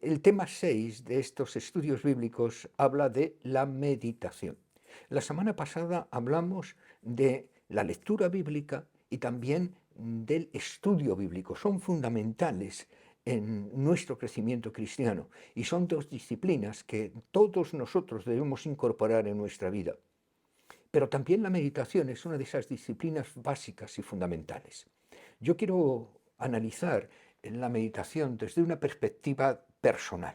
El tema 6 de estos estudios bíblicos habla de la meditación. La semana pasada hablamos de la lectura bíblica y también del estudio bíblico. Son fundamentales en nuestro crecimiento cristiano y son dos disciplinas que todos nosotros debemos incorporar en nuestra vida. Pero también la meditación es una de esas disciplinas básicas y fundamentales. Yo quiero analizar la meditación desde una perspectiva personal.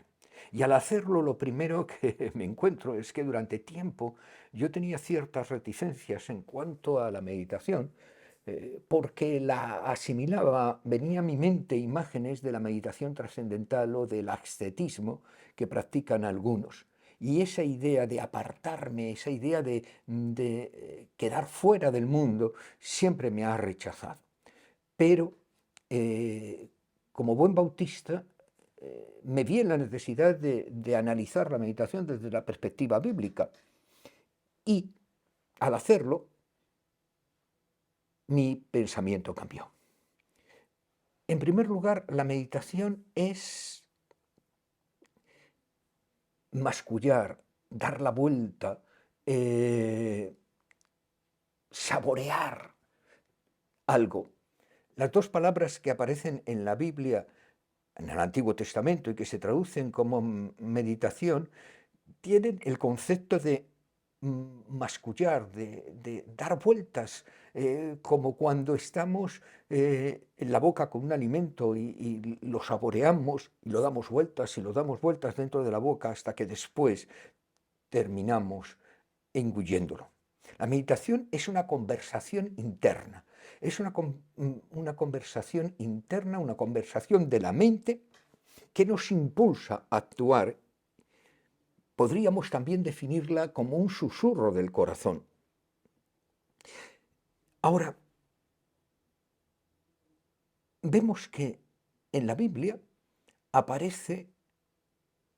Y al hacerlo, lo primero que me encuentro es que durante tiempo yo tenía ciertas reticencias en cuanto a la meditación, porque la asimilaba, venía a mi mente imágenes de la meditación trascendental o del ascetismo que practican algunos. Y esa idea de apartarme, esa idea de quedar fuera del mundo, siempre me ha rechazado. Pero eh, como buen bautista, me vi en la necesidad de analizar la meditación desde la perspectiva bíblica. Y al hacerlo, mi pensamiento cambió. En primer lugar, la meditación es mascullar, dar la vuelta, eh, saborear algo. Las dos palabras que aparecen en la Biblia, en el Antiguo Testamento, y que se traducen como meditación, tienen el concepto de mascullar, de dar vueltas, como cuando estamos en la boca con un alimento y lo saboreamos y lo damos vueltas y lo damos vueltas dentro de la boca hasta que después terminamos engulléndolo. La meditación es una conversación interna, es una conversación interna, una conversación de la mente que nos impulsa a actuar. Podríamos también definirla como un susurro del corazón. Ahora, vemos que en la Biblia aparece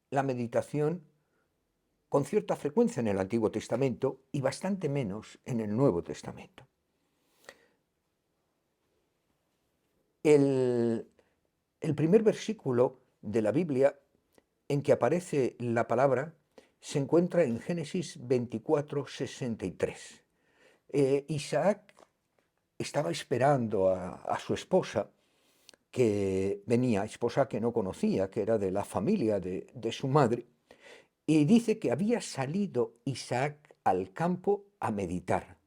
la meditación con cierta frecuencia en el Antiguo Testamento y bastante menos en el Nuevo Testamento. El, el primer versículo de la Biblia en que aparece la palabra se encuentra en Génesis 24:63. Isaac estaba esperando a su esposa, que venía, esposa que no conocía, que era de la familia de su madre, y dice que había salido Isaac al campo a meditar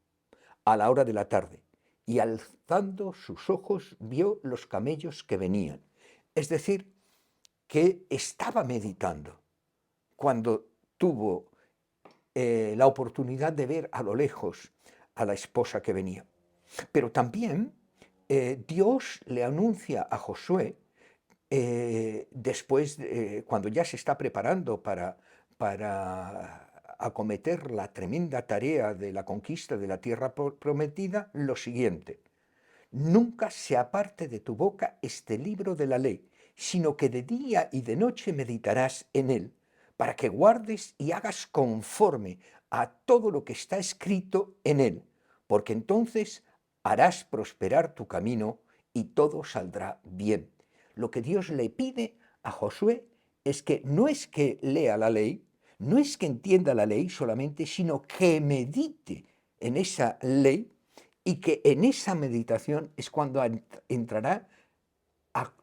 a la hora de la tarde, y alzando sus ojos vio los camellos que venían. Es decir, que estaba meditando cuando tuvo la oportunidad de ver a lo lejos a la esposa que venía. Pero también Dios le anuncia a Josué, después, cuando ya se está preparando para acometer la tremenda tarea de la conquista de la tierra prometida, lo siguiente: nunca se aparte de tu boca este libro de la ley, sino que de día y de noche meditarás en él, para que guardes y hagas conforme a todo lo que está escrito en él, porque entonces harás prosperar tu camino y todo saldrá bien. Lo que Dios le pide a Josué es que lea la ley, no es que entienda la ley solamente, sino que medite en esa ley, y que en esa meditación es cuando entrará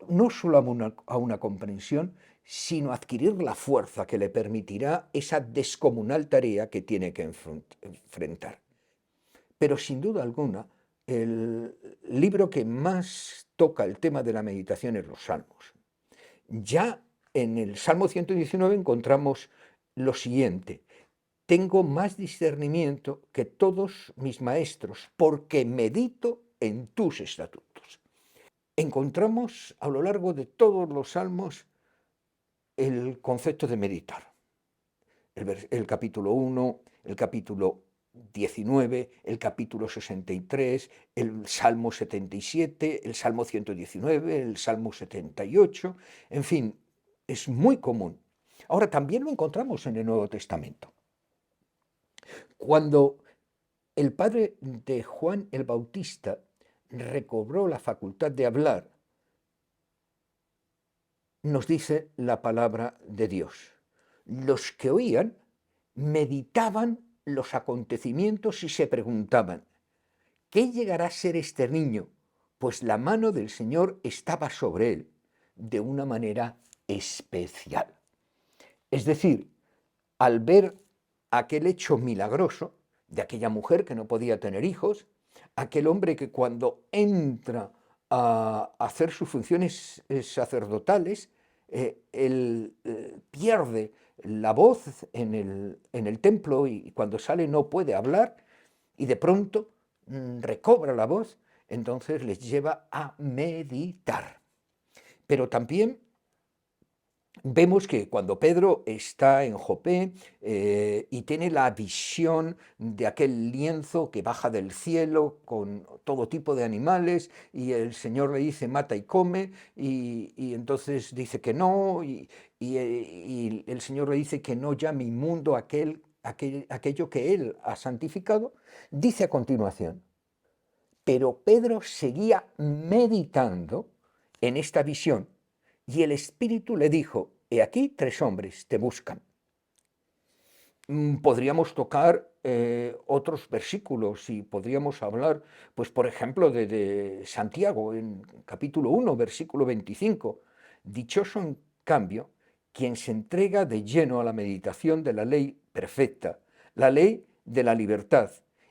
no solo a una comprensión, sino a adquirir la fuerza que le permitirá esa descomunal tarea que tiene que enfrentar. Pero sin duda alguna, el libro que más toca el tema de la meditación es los Salmos. Ya en el Salmo 119 encontramos lo siguiente: tengo más discernimiento que todos mis maestros, porque medito en tus estatutos. Encontramos a lo largo de todos los salmos el concepto de meditar. El capítulo 1, el capítulo 19, el capítulo 63, el Salmo 77, el Salmo 119, el Salmo 78, en fin, es muy común. Ahora, también lo encontramos en el Nuevo Testamento. Cuando el padre de Juan el Bautista recobró la facultad de hablar, nos dice la palabra de Dios. Los que oían meditaban los acontecimientos y se preguntaban, ¿qué llegará a ser este niño? Pues la mano del Señor estaba sobre él de una manera especial. Es decir, al ver aquel hecho milagroso de aquella mujer que no podía tener hijos, aquel hombre que cuando entra a hacer sus funciones sacerdotales, él pierde la voz en el templo y cuando sale no puede hablar y de pronto recobra la voz, entonces les lleva a meditar. Pero también vemos que cuando Pedro está en Jope y tiene la visión de aquel lienzo que baja del cielo con todo tipo de animales y el Señor le dice mata y come y entonces dice que no y el Señor le dice que no llame inmundo aquello que Él ha santificado, dice a continuación, pero Pedro seguía meditando en esta visión y el Espíritu le dijo, he aquí 3 hombres te buscan. Podríamos tocar otros versículos y podríamos hablar, pues por ejemplo, de Santiago en capítulo 1, versículo 25. Dichoso en cambio quien se entrega de lleno a la meditación de la ley perfecta, la ley de la libertad,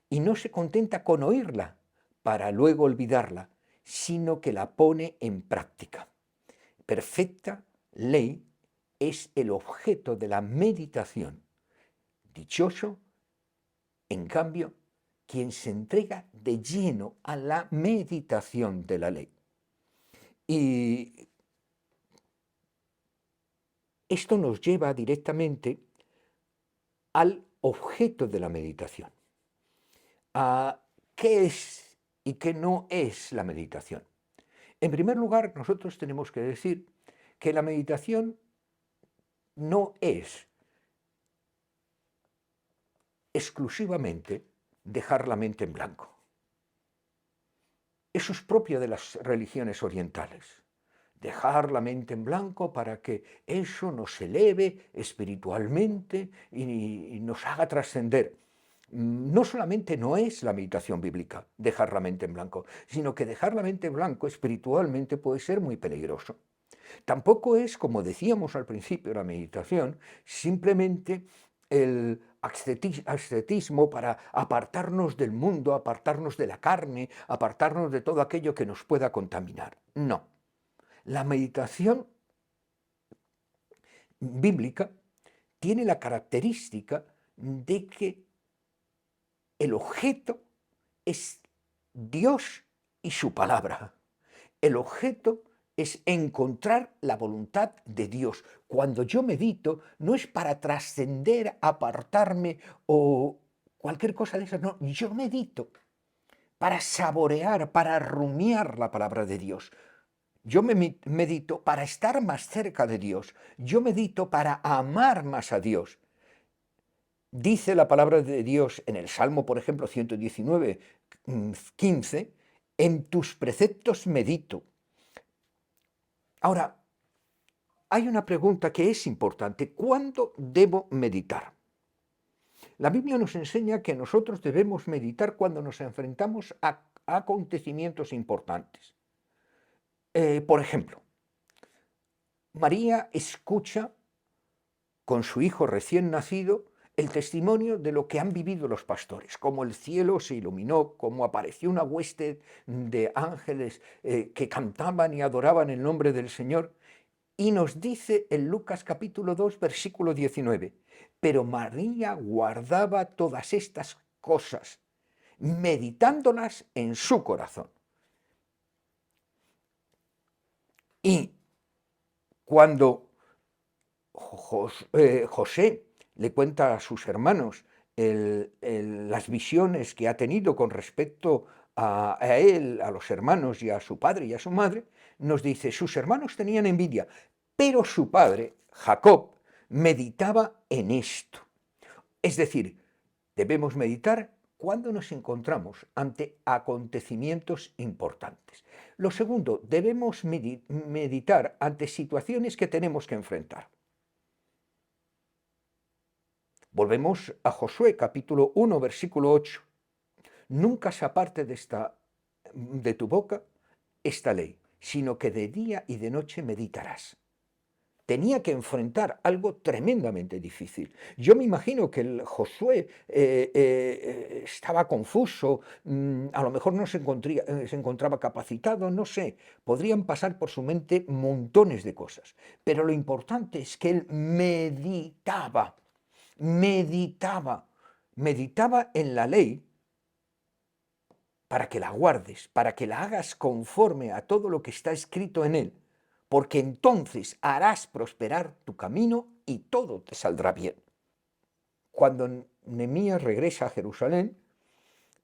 y no se contenta con oírla para luego olvidarla, sino que la pone en práctica. Perfecta ley es el objeto de la meditación. Dichoso, en cambio, quien se entrega de lleno a la meditación de la ley. Y esto nos lleva directamente al objeto de la meditación. ¿A qué es y qué no es la meditación? En primer lugar, nosotros tenemos que decir que la meditación no es exclusivamente dejar la mente en blanco. Eso es propio de las religiones orientales. Dejar la mente en blanco para que eso nos eleve espiritualmente y nos haga trascender. No solamente no es la meditación bíblica dejar la mente en blanco, sino que dejar la mente en blanco espiritualmente puede ser muy peligroso. Tampoco es, como decíamos al principio de la meditación, simplemente el ascetismo para apartarnos del mundo, apartarnos de la carne, apartarnos de todo aquello que nos pueda contaminar. No. La meditación bíblica tiene la característica de que el objeto es Dios y su palabra. El objeto es encontrar la voluntad de Dios. Cuando yo medito, no es para trascender, apartarme o cualquier cosa de esas, no, yo medito para saborear, para rumiar la palabra de Dios. Yo medito para estar más cerca de Dios. Yo medito para amar más a Dios. Dice la palabra de Dios en el Salmo, por ejemplo, 119, 15, en tus preceptos medito. Ahora, hay una pregunta que es importante. ¿Cuándo debo meditar? La Biblia nos enseña que nosotros debemos meditar cuando nos enfrentamos a acontecimientos importantes. Por ejemplo, María escucha con su hijo recién nacido el testimonio de lo que han vivido los pastores, cómo el cielo se iluminó, cómo apareció una hueste de ángeles que cantaban y adoraban el nombre del Señor. Y nos dice en Lucas capítulo 2, versículo 19, pero María guardaba todas estas cosas, meditándolas en su corazón. Y cuando José le cuenta a sus hermanos las visiones que ha tenido con respecto a él, a los hermanos y a su padre y a su madre, nos dice, sus hermanos tenían envidia, pero su padre, Jacob, meditaba en esto. Es decir, debemos meditar cuando nos encontramos ante acontecimientos importantes. Lo segundo, debemos meditar ante situaciones que tenemos que enfrentar. Volvemos a Josué capítulo 1, versículo 8. Nunca se aparte de tu boca esta ley, sino que de día y de noche meditarás. Tenía que enfrentar algo tremendamente difícil. Yo me imagino que el Josué estaba confuso, a lo mejor no se encontraba capacitado, no sé. Podrían pasar por su mente montones de cosas. Pero lo importante es que él meditaba en la ley para que la guardes, para que la hagas conforme a todo lo que está escrito en él, porque entonces harás prosperar tu camino y todo te saldrá bien. Cuando Nehemías regresa a Jerusalén,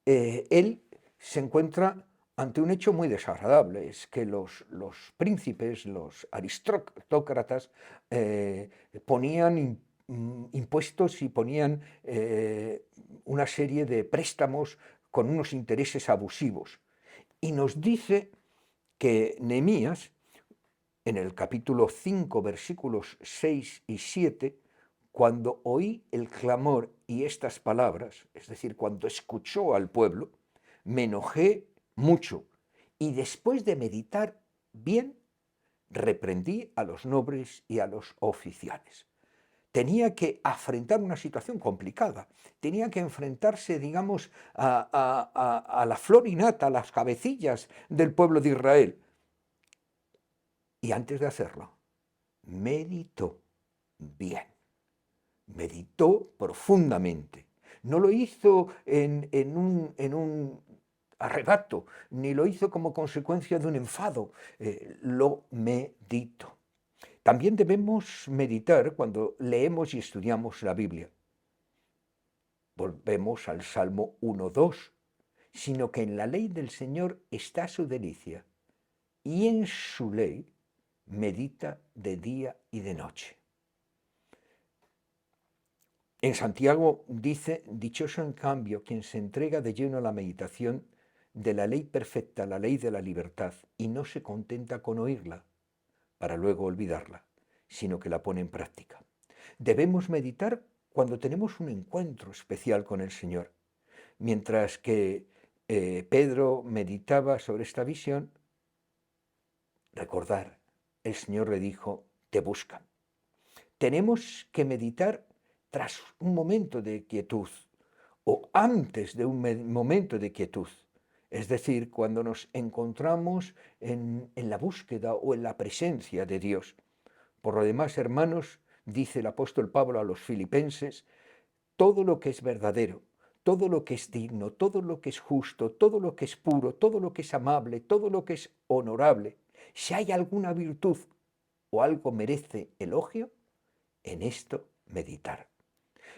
él se encuentra ante un hecho muy desagradable, es que los príncipes, los aristócratas, ponían impuestos y ponían una serie de préstamos con unos intereses abusivos. Y nos dice que Nehemías, en el capítulo 5, versículos 6 y 7, cuando oí el clamor y estas palabras, es decir, cuando escuchó al pueblo, me enojé mucho y después de meditar bien, reprendí a los nobles y a los oficiales. Tenía que afrontar una situación complicada, tenía que enfrentarse, digamos, a la flor y nata, a las cabecillas del pueblo de Israel. Y antes de hacerlo, meditó bien, meditó profundamente. No lo hizo en un arrebato, ni lo hizo como consecuencia de un enfado, lo meditó. También debemos meditar cuando leemos y estudiamos la Biblia. Volvemos al Salmo 1:2, sino que en la ley del Señor está su delicia, y en su ley medita de día y de noche. En Santiago dice, dichoso en cambio quien se entrega de lleno a la meditación de la ley perfecta, la ley de la libertad, y no se contenta con oírla para luego olvidarla, sino que la pone en práctica. Debemos meditar cuando tenemos un encuentro especial con el Señor. Mientras que Pedro meditaba sobre esta visión, recordar, el Señor le dijo, te buscan. Tenemos que meditar tras un momento de quietud o antes de un momento de quietud. Es decir, cuando nos encontramos en la búsqueda o en la presencia de Dios. Por lo demás, hermanos, dice el apóstol Pablo a los filipenses, todo lo que es verdadero, todo lo que es digno, todo lo que es justo, todo lo que es puro, todo lo que es amable, todo lo que es honorable, si hay alguna virtud o algo merece elogio, en esto meditar.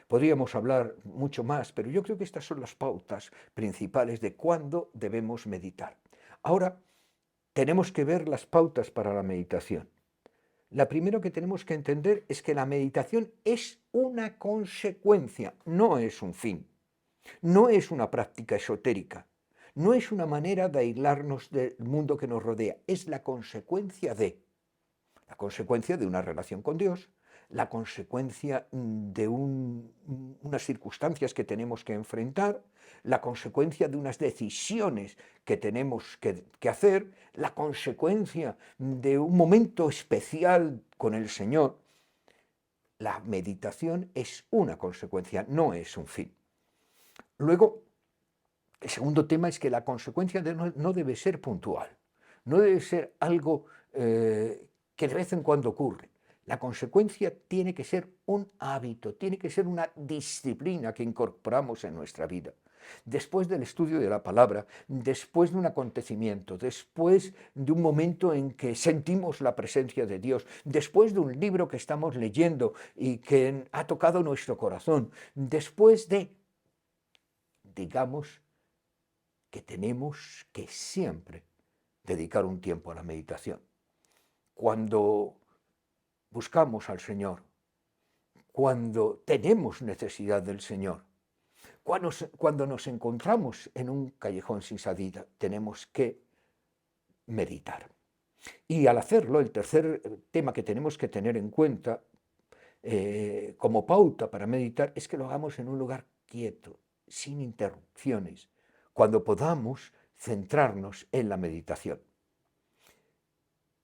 Podríamos hablar mucho más, pero yo creo que estas son las pautas principales de cuándo debemos meditar. Ahora, tenemos que ver las pautas para la meditación. La primera que tenemos que entender es que la meditación es una consecuencia, no es un fin. No es una práctica esotérica, no es una manera de aislarnos del mundo que nos rodea, es la consecuencia de una relación con Dios, la consecuencia de unas circunstancias que tenemos que enfrentar, la consecuencia de unas decisiones que tenemos que hacer, la consecuencia de un momento especial con el Señor. La meditación es una consecuencia, no es un fin. Luego, el segundo tema es que la consecuencia no debe ser puntual, no debe ser algo que de vez en cuando ocurre. La consecuencia tiene que ser un hábito, tiene que ser una disciplina que incorporamos en nuestra vida. Después del estudio de la palabra, después de un acontecimiento, después de un momento en que sentimos la presencia de Dios, después de un libro que estamos leyendo y que ha tocado nuestro corazón, después de, digamos, que tenemos que siempre dedicar un tiempo a la meditación. Cuando buscamos al Señor, cuando tenemos necesidad del Señor, Cuando nos encontramos en un callejón sin salida, tenemos que meditar. Y al hacerlo, el tercer tema que tenemos que tener en cuenta como pauta para meditar es que lo hagamos en un lugar quieto, sin interrupciones, cuando podamos centrarnos en la meditación.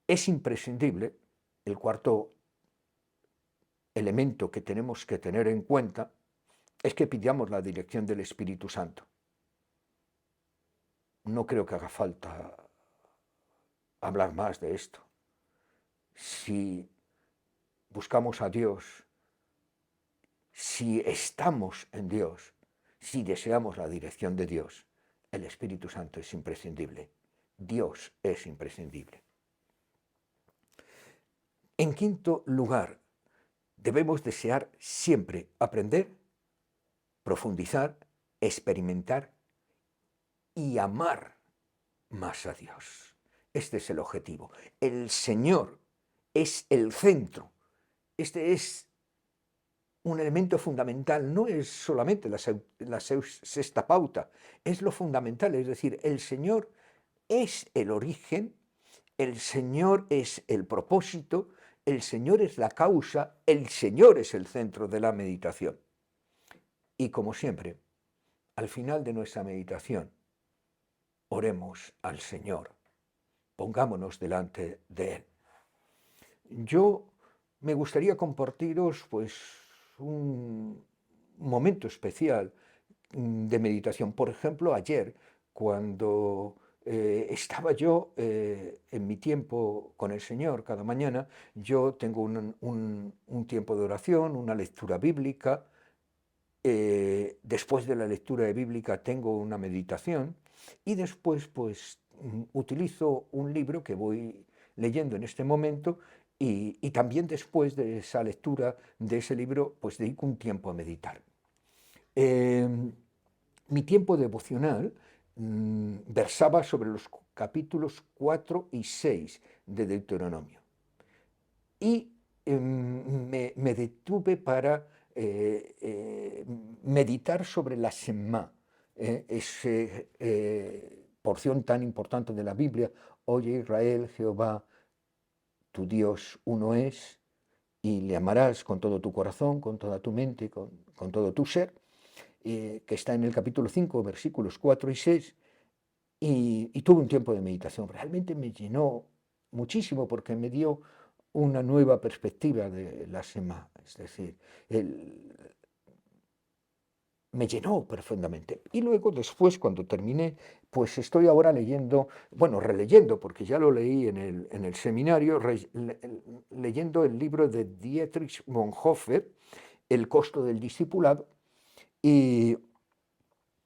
Es imprescindible, el cuarto elemento que tenemos que tener en cuenta, es que pidamos la dirección del Espíritu Santo. No creo que haga falta hablar más de esto. Si buscamos a Dios, si estamos en Dios, si deseamos la dirección de Dios, el Espíritu Santo es imprescindible. Dios es imprescindible. En quinto lugar, debemos desear siempre aprender, profundizar, experimentar y amar más a Dios. Este es el objetivo. El Señor es el centro. Este es un elemento fundamental, no es solamente la sexta pauta, es lo fundamental, es decir, el Señor es el origen, el Señor es el propósito, el Señor es la causa, el Señor es el centro de la meditación. Y como siempre, al final de nuestra meditación, oremos al Señor, pongámonos delante de Él. Yo me gustaría compartiros pues un momento especial de meditación. Por ejemplo, ayer, cuando estaba yo en mi tiempo con el Señor cada mañana, yo tengo un tiempo de oración, una lectura bíblica. Después de la lectura bíblica tengo una meditación y después pues utilizo un libro que voy leyendo en este momento y también después de esa lectura de ese libro pues dedico un tiempo a meditar. Mi tiempo devocional versaba sobre los capítulos 4 y 6 de Deuteronomio y me detuve para meditar sobre la Shemá, esa porción tan importante de la Biblia. Oye Israel, Jehová, tu Dios uno es, y le amarás con todo tu corazón, con toda tu mente, con todo tu ser, que está en el capítulo 5, versículos 4 y 6, y tuve un tiempo de meditación. Realmente me llenó muchísimo porque me dio una nueva perspectiva de la Shema, es decir, me llenó profundamente. Y luego, después, cuando terminé, pues estoy ahora leyendo, bueno, releyendo, porque ya lo leí en el seminario, leyendo el libro de Dietrich Bonhoeffer, El costo del discipulado, y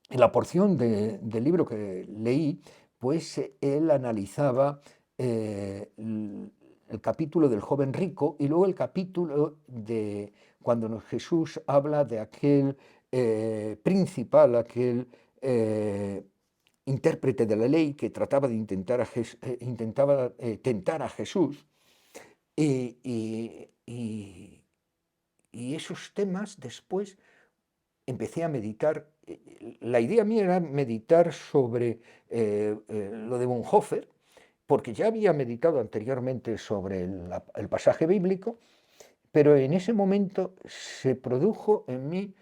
en la porción del libro que leí, pues él analizaba el capítulo del joven rico y luego el capítulo de cuando Jesús habla de aquel principal, aquel intérprete de la ley que trataba de intentaba tentar a Jesús. Y esos temas después empecé a meditar. La idea mía era meditar sobre lo de Bonhoeffer, porque ya había meditado anteriormente sobre el pasaje bíblico, pero en ese momento se produjo en mí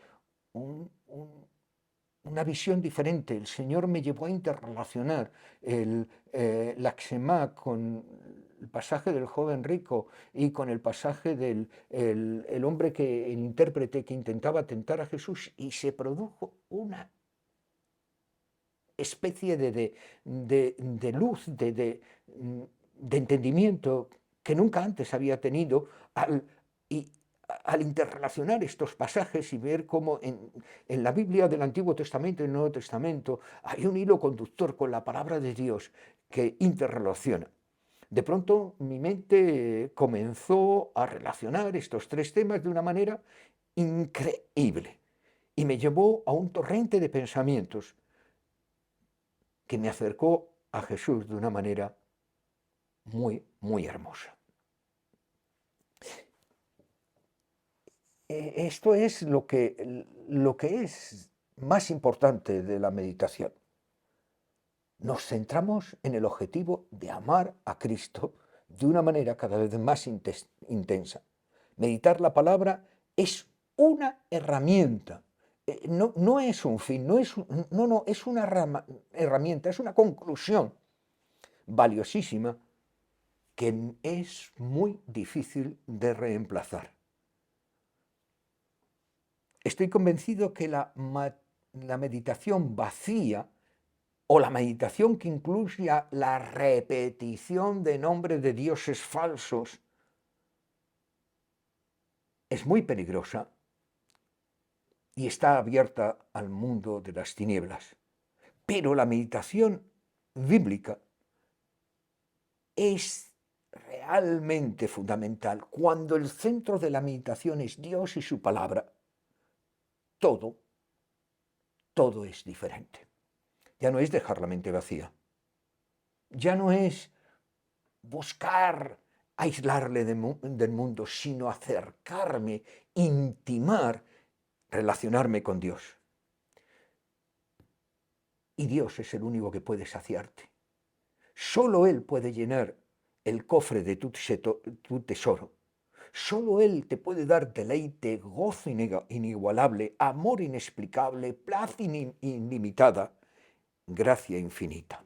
una visión diferente. El Señor me llevó a interrelacionar la Xemá con el pasaje del joven rico y con el pasaje del el hombre el intérprete que intentaba tentar a Jesús, y se produjo una especie de luz, de entendimiento que nunca antes había tenido al interrelacionar estos pasajes y ver cómo en la Biblia del Antiguo Testamento y el Nuevo Testamento hay un hilo conductor con la palabra de Dios que interrelaciona. De pronto mi mente comenzó a relacionar estos tres temas de una manera increíble y me llevó a un torrente de pensamientos que me acercó a Jesús de una manera muy, muy hermosa. Esto es lo que es más importante de la meditación. Nos centramos en el objetivo de amar a Cristo de una manera cada vez más intensa. Meditar la palabra es una herramienta, no es un fin, es una herramienta, es una conclusión valiosísima que es muy difícil de reemplazar. Estoy convencido que la meditación vacía o la meditación que incluya la repetición de nombres de dioses falsos es muy peligrosa y está abierta al mundo de las tinieblas. Pero la meditación bíblica es realmente fundamental. Cuando el centro de la meditación es Dios y su palabra, todo es diferente. Ya no es dejar la mente vacía. Ya no es buscar aislarle del mundo, sino acercarme, intimar, relacionarme con Dios. Y Dios es el único que puede saciarte. Solo Él puede llenar el cofre de tu tesoro. Solo Él te puede dar deleite, gozo inigualable, amor inexplicable, paz ilimitada, gracia infinita.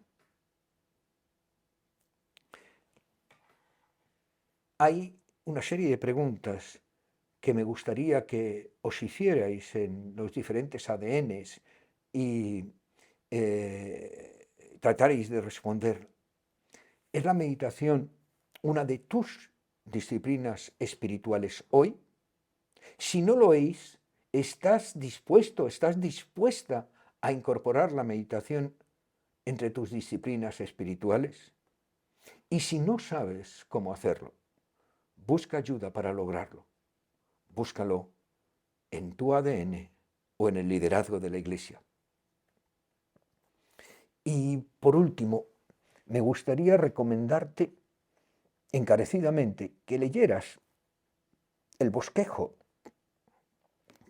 Hay una serie de preguntas que me gustaría que os hicierais en los diferentes ADNs y trataréis de responder. ¿Es la meditación una de tus disciplinas espirituales hoy? Si no lo es, ¿estás dispuesta a incorporar la meditación entre tus disciplinas espirituales? Y si no sabes cómo hacerlo, busca ayuda para lograrlo. Búscalo en tu ADN o en el liderazgo de la Iglesia. Y por último, me gustaría recomendarte encarecidamente que leyeras el bosquejo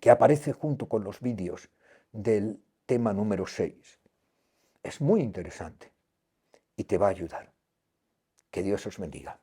que aparece junto con los vídeos del tema número 6. Es muy interesante y te va a ayudar. Que Dios os bendiga.